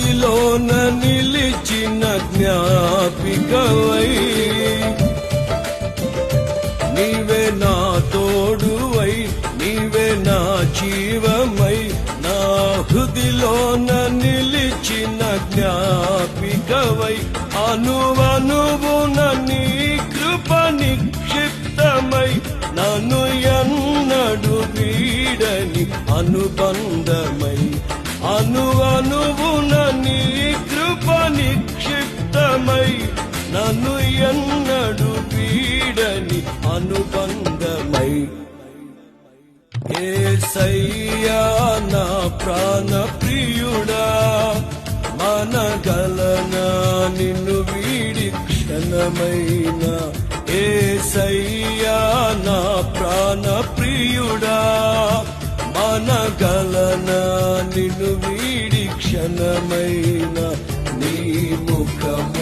హృదిలోన నిలిచిన జ్ఞాపికవై నీవే నా తోడువై నీవే నా జీవమై నా హృదిలోన నిలిచిన జ్ఞాపికవై అనువనువున నీ కృప నిక్షిప్తమై నన్ను ఎన్నడు వీడని అనుబంధమై అనువనువున నీ కృప నిక్షిప్తమై నన్ను ఎన్నడు వీడని అనుబంధమై యేసయ్యా నా ప్రాణ ప్రియుడా మనగలనా నిన్ను వీడి క్షణమైన యేసయ్యా నా ప్రాణ ప్రియుడా మనగలనా నిన్ను వీడి క్షణమైన నీ ముఖము